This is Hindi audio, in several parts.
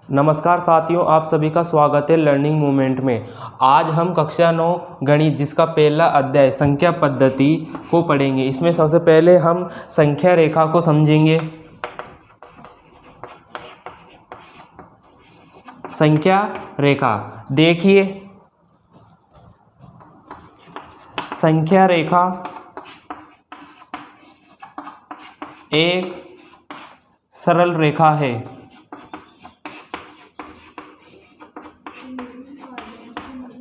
नमस्कार साथियों, आप सभी का स्वागत है लर्निंग मूवमेंट में। आज हम कक्षा 9 गणित जिसका पहला अध्याय संख्या पद्धति को पढ़ेंगे। इसमें सबसे पहले हम संख्या रेखा को समझेंगे। संख्या रेखा देखिए, संख्या रेखा एक सरल रेखा है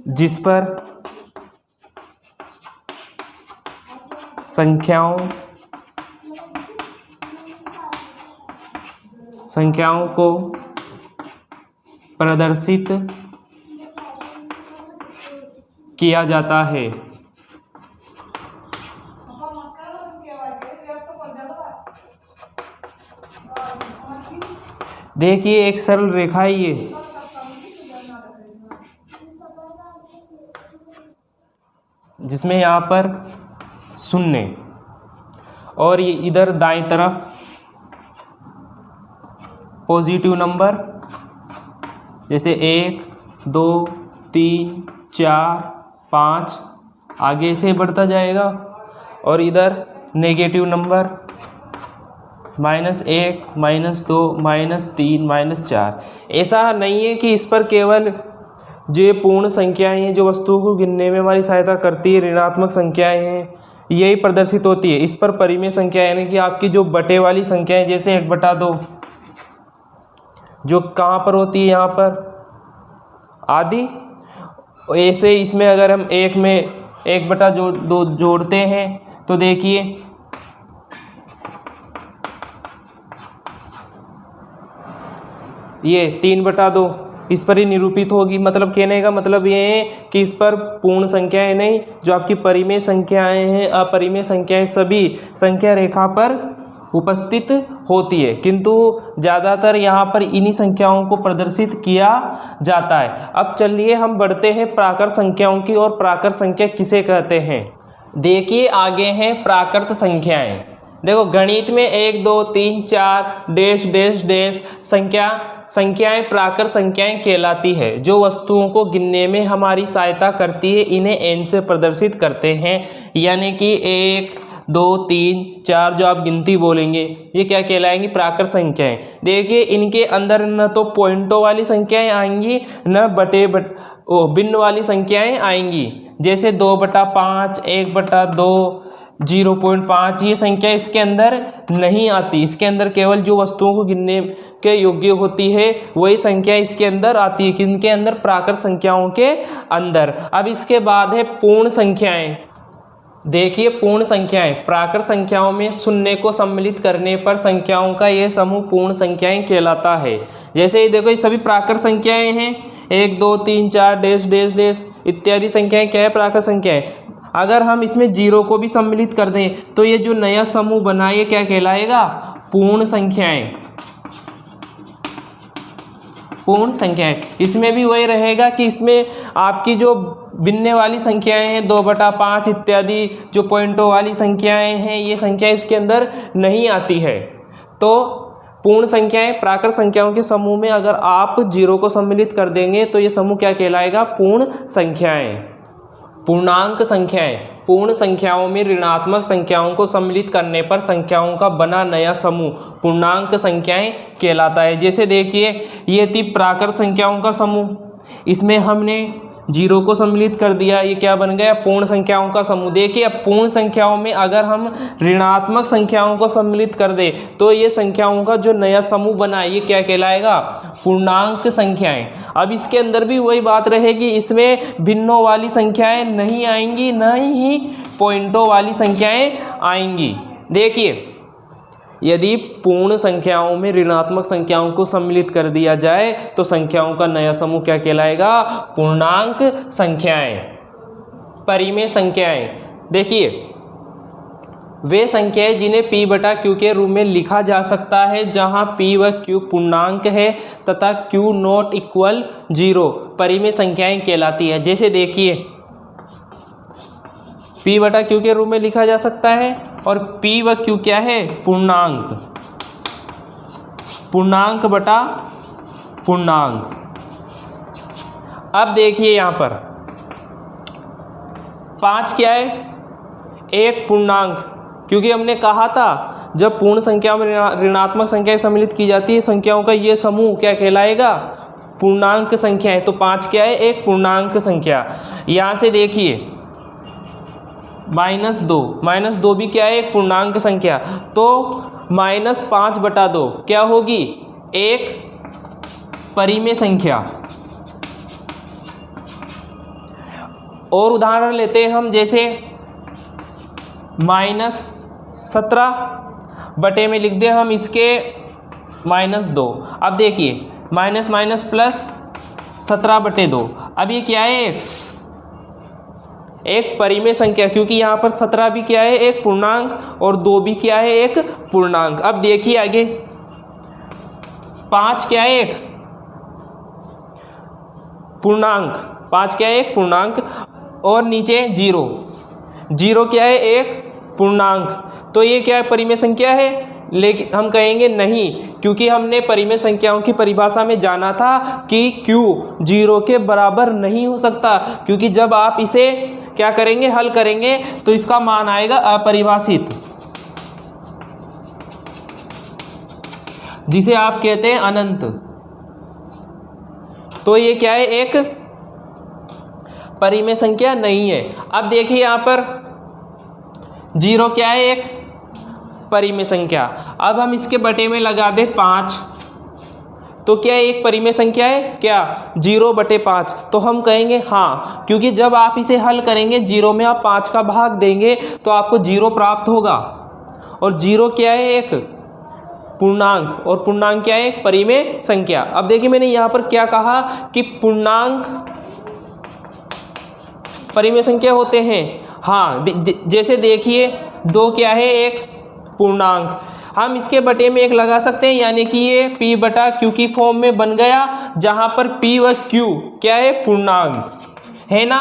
जिस पर संख्याओं को प्रदर्शित किया जाता है। देखिए, एक सरल रेखा है ये, जिसमें यहाँ पर शून्य और ये इधर दाईं तरफ पॉजिटिव नंबर जैसे 1, 2, 3, 4, 5 आगे से बढ़ता जाएगा, और इधर नेगेटिव नंबर -1, -2, -3, -4। ऐसा नहीं है कि इस पर केवल जो पूर्ण संख्याएं हैं जो वस्तुओं को गिनने में हमारी सहायता करती है, ऋणात्मक संख्याएं हैं, यही प्रदर्शित होती है। इस पर परिमेय संख्या यानी कि आपकी जो बटे वाली संख्याएं जैसे 1/2 जो कहाँ पर होती है, यहाँ पर आदि। ऐसे इसमें अगर हम 1 में 1/2 जोड़ते हैं तो देखिए ये 3/2 इस पर ही निरूपित होगी। मतलब कहने का मतलब ये है कि इस पर पूर्ण संख्याएं नहीं, जो आपकी परिमेय संख्याएं हैं, अपरिमेय संख्याएं सभी संख्या रेखा पर उपस्थित होती है, किंतु ज़्यादातर यहाँ पर इन्हीं संख्याओं को प्रदर्शित किया जाता है। अब चलिए हम बढ़ते हैं प्राकृत संख्याओं की ओर। प्राकृत संख्या किसे कहते हैं? देखिए, आगे हैं प्राकृत संख्याएं। देखो, गणित में 1, 2, 3, 4 डैश डैश डैश संख्याएं प्राकृत संख्याएं कहलाती है, जो वस्तुओं को गिनने में हमारी सहायता करती है। इन्हें n से प्रदर्शित करते हैं, यानी कि 1, 2, 3, 4 जो आप गिनती बोलेंगे ये क्या कहलाएंगी? प्राकृत संख्याएं। देखिए, इनके अंदर न तो पॉइंटों वाली संख्याएं आएंगी, न भिन्न वाली संख्याएं आएंगी। जैसे 2/5, 1/2, 0.5 ये संख्या इसके अंदर नहीं आती। इसके अंदर केवल जो वस्तुओं को गिनने के योग्य होती है वही संख्या इसके अंदर आती है। किनके अंदर? प्राकृत संख्याओं के अंदर। अब इसके बाद है पूर्ण संख्याएं। देखिए, पूर्ण संख्याएं प्राकृत संख्याओं में शून्य को सम्मिलित करने पर संख्याओं का यह समूह पूर्ण संख्याएं कहलाता है। जैसे ये देखो, ये सभी प्राकृत संख्याएं हैं, 1, 2, 3, 4 डैश डैश डैश इत्यादि संख्याएं क्या है? प्राकृत संख्याएं। अगर हम इसमें 0 को भी सम्मिलित कर दें तो ये जो नया समूह बना ये क्या कहलाएगा? पूर्ण संख्याएं। पूर्ण संख्याएं। इसमें भी वही रहेगा कि इसमें आपकी जो भिन्न वाली संख्याएं हैं 2/5 इत्यादि जो पॉइंटों वाली संख्याएं हैं, ये संख्या इसके अंदर नहीं आती है। तो पूर्ण संख्याएं प्राकृत संख्याओं के समूह में अगर आप 0 को सम्मिलित कर देंगे तो ये समूह क्या कहलाएगा? पूर्ण संख्याएं। पूर्णांक संख्याएं पूर्ण संख्याओं में ऋणात्मक संख्याओं को सम्मिलित करने पर संख्याओं का बना नया समूह पूर्णांक संख्याएं कहलाता है। जैसे देखिए, ये थी प्राकृत संख्याओं का समूह, इसमें हमने 0 को सम्मिलित कर दिया, ये क्या बन गया? पूर्ण संख्याओं का समूह। देखिए, अब पूर्ण संख्याओं में अगर हम ऋणात्मक संख्याओं को सम्मिलित कर दें तो ये संख्याओं का जो नया समूह बना ये क्या कहलाएगा? पूर्णांक संख्याएं। अब इसके अंदर भी वही बात रहेगी, इसमें भिन्नों वाली संख्याएं नहीं आएंगी, न ही पॉइंटों वाली संख्याएं आएंगी। देखिए, यदि पूर्ण संख्याओं में ऋणात्मक संख्याओं को सम्मिलित कर दिया जाए तो संख्याओं का नया समूह क्या कहलाएगा? पूर्णांक संख्याएं। परिमेय संख्याएं। देखिए, वे संख्याएं जिन्हें p/q के रूप में लिखा जा सकता है, जहां p व q पूर्णांक है तथा q ≠ 0 परिमेय संख्याएं कहलाती है। जैसे देखिए, p/q के रूप में लिखा जा सकता है और p व q क्या है? पूर्णांक। पूर्णांक बटा पूर्णांक। अब देखिए यहाँ पर 5 क्या है, एक पूर्णांक, क्योंकि हमने कहा था जब पूर्ण संख्या में ऋणात्मक संख्याएं सम्मिलित की जाती है संख्याओं का ये समूह क्या कहलाएगा, पूर्णांक संख्याएं। तो 5 क्या है, एक पूर्णांक संख्या। यहाँ से देखिए -2 भी क्या है, एक पूर्णांक संख्या। तो -5/2 क्या होगी, एक परिमेय संख्या। और उदाहरण लेते हैं हम, जैसे -17 बटे में लिख दे हम इसके -2। अब देखिए माइनस माइनस प्लस 17/2। अब ये क्या है, एक परिमेय संख्या, क्योंकि यहाँ पर 17 भी क्या है, एक पूर्णांक, और 2 भी क्या है, एक पूर्णांक। अब देखिए आगे 5 क्या है, एक पूर्णांक। 5 क्या है, एक पूर्णांक, और नीचे 0 क्या है, एक पूर्णांक। तो ये क्या है, परिमेय संख्या है। लेकिन हम कहेंगे नहीं, क्योंकि हमने परिमेय संख्याओं की परिभाषा में जाना था कि Q 0 के बराबर नहीं हो सकता, क्योंकि जब आप इसे क्या करेंगे, हल करेंगे, तो इसका मान आएगा अपरिभाषित, जिसे आप कहते हैं अनंत। तो ये क्या है, एक परिमेय संख्या नहीं है। अब देखिए यहाँ पर 0 क्या है, एक परिमेय संख्या। अब हम इसके बटे में लगा दे 5, तो क्या एक परिमेय संख्या है क्या, 0/5। तो हम कहेंगे हाँ, क्योंकि जब आप इसे हल करेंगे 0 में आप 5 का भाग देंगे तो आपको 0 प्राप्त होगा। और 0 क्या है, एक पूर्णांक, और पूर्णांक क्या है, एक परिमेय संख्या। अब देखिए मैंने यहाँ पर क्या कहा कि पूर्णांक परिमेय संख्या होते हैं। हाँ, जैसे देखिए 2 क्या है, एक पूर्णांक। हम इसके बटे में 1 लगा सकते हैं, यानी कि ये P/Q की फॉर्म में बन गया, जहाँ पर P व Q क्या है, पूर्णांक है ना।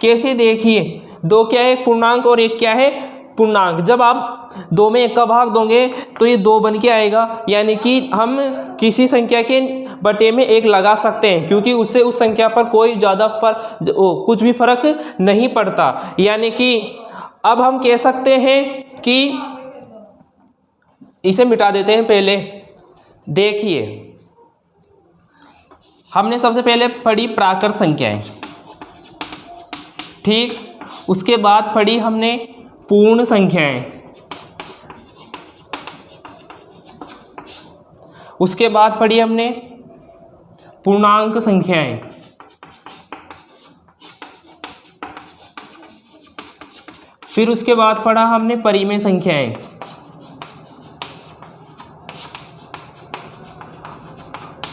कैसे, देखिए 2 क्या है, पूर्णांक, और 1 क्या है, पूर्णांक। जब आप 2 में 1 का भाग दोगे तो ये 2 बन के आएगा, यानी कि हम किसी संख्या के बटे में 1 लगा सकते हैं, क्योंकि उससे उस संख्या पर कोई ज़्यादा कुछ भी फर्क नहीं पड़ता। यानी कि अब हम कह सकते हैं कि इसे मिटा देते हैं। पहले देखिए हमने सबसे पहले पढ़ी प्राकृत संख्याएं, ठीक। उसके बाद पढ़ी हमने पूर्ण संख्याएं, उसके बाद पढ़ी हमने पूर्णांक संख्याएं, फिर उसके बाद पढ़ा हमने परिमेय संख्याएं।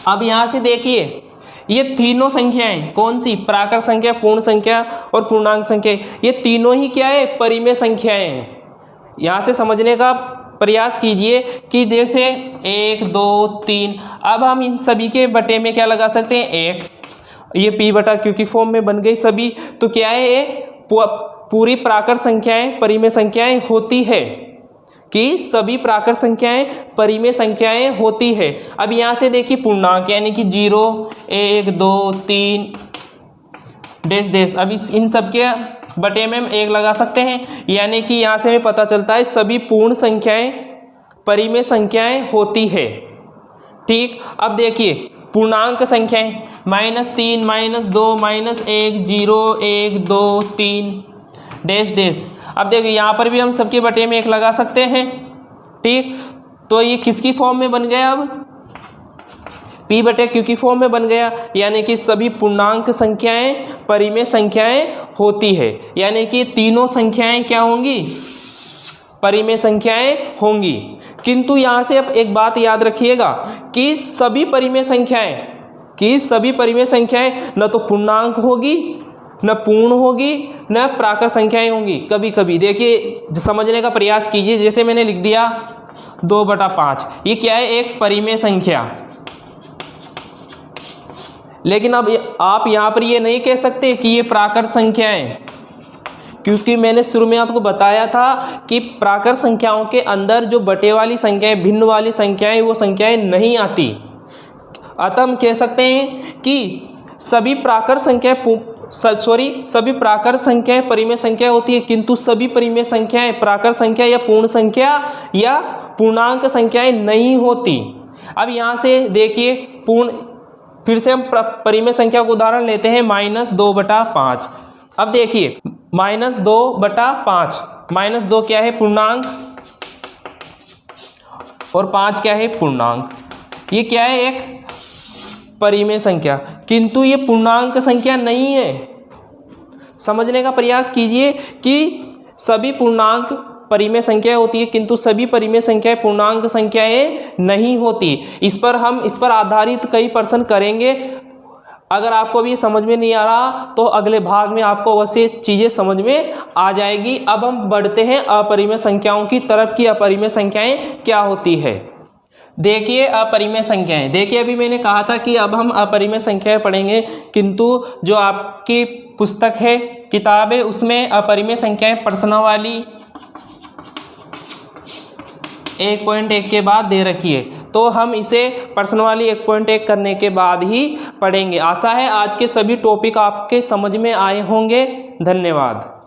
अब यहां से देखिए ये तीनों संख्याएं कौन सी, प्राकृत संख्या, पूर्ण संख्या और पूर्णांक संख्या, ये तीनों ही क्या है, परिमेय संख्याएं हैं। यहां से समझने का प्रयास कीजिए कि जैसे 1 2 3, अब हम इन सभी के बटे में क्या लगा सकते हैं, 1। ये P/Q की फॉर्म में बन गई सभी। तो क्या है, ये पूरी प्राकृत संख्याएं परिमेय संख्याएं होती है, कि सभी प्राकृत संख्याएं परिमेय संख्याएं होती है। अब यहाँ से देखिए पूर्णांक, यानी कि 0 1 2 3 डैश डैश। अब इन सब के बटे में हम 1 लगा सकते हैं, यानी कि यहाँ से हमें पता चलता है सभी पूर्ण संख्याएं परिमेय संख्याएं होती है, ठीक। अब देखिए पूर्णांक संख्याएं -3 -2 -1 0 1 2 3 डैश डैश। अब देखिए यहाँ पर भी हम सबके बटे में 1 लगा सकते हैं, ठीक। तो ये किसकी फॉर्म में बन गया, अब P/Q की फॉर्म में बन गया, यानी कि सभी पूर्णांक संख्याएं परिमेय संख्याएं होती है, यानी कि तीनों संख्याएं क्या होंगी, परिमेय संख्याएं होंगी। किंतु यहाँ से अब एक बात याद रखिएगा कि सभी परिमेय संख्याएं न तो पूर्णांक होगी, न पूर्ण होगी, न प्राकृत संख्याएं होंगी। कभी कभी देखिए समझने का प्रयास कीजिए, जैसे मैंने लिख दिया 2/5, ये क्या है, एक परिमेय संख्या। लेकिन अब आप यहाँ पर ये नहीं कह सकते कि ये प्राकृत संख्याएं, क्योंकि मैंने शुरू में आपको बताया था कि प्राकृत संख्याओं के अंदर जो बटे वाली संख्याएं, भिन्न वाली संख्याएं, वो संख्याएं नहीं आती। अतः हम कह सकते हैं कि सभी प्राकृत संख्याएं परिमेय संख्या होती है, किंतु सभी परिमेय संख्याएं प्राकृत संख्या या पूर्ण संख्या या पूर्णांक संख्याएं नहीं होती। अब यहाँ से देखिए फिर से हम परिमेय संख्या को उदाहरण लेते हैं -2/5। अब देखिए -2/5, -2 क्या है? पूर्णांक, और 5 क्या है? पूर्णांक। ये क्या है? एक परिमेय संख्या, किंतु ये पूर्णांक संख्या नहीं है। समझने का प्रयास कीजिए कि सभी पूर्णांक परिमेय संख्या होती है, किंतु सभी परिमेय संख्याएं पूर्णांक संख्याएं नहीं होती। इस पर आधारित कई प्रश्न करेंगे। अगर आपको भी समझ में नहीं आ रहा तो अगले भाग में आपको वैसे चीज़ें समझ में आ जाएगी। अब हम बढ़ते हैं अपरिमेय संख्याओं की तरफ कि अपरिमेय संख्याएं क्या होती है। देखिए अपरिमेय संख्याएं, देखिए अभी मैंने कहा था कि अब हम अपरिमेय संख्याएं पढ़ेंगे, किंतु जो आपकी पुस्तक है, किताब है, उसमें अपरिमेय संख्याएं प्रश्नावली 1.1 के बाद दे रखी है, तो हम इसे प्रश्नावली 1.1 करने के बाद ही पढ़ेंगे। आशा है आज के सभी टॉपिक आपके समझ में आए होंगे। धन्यवाद।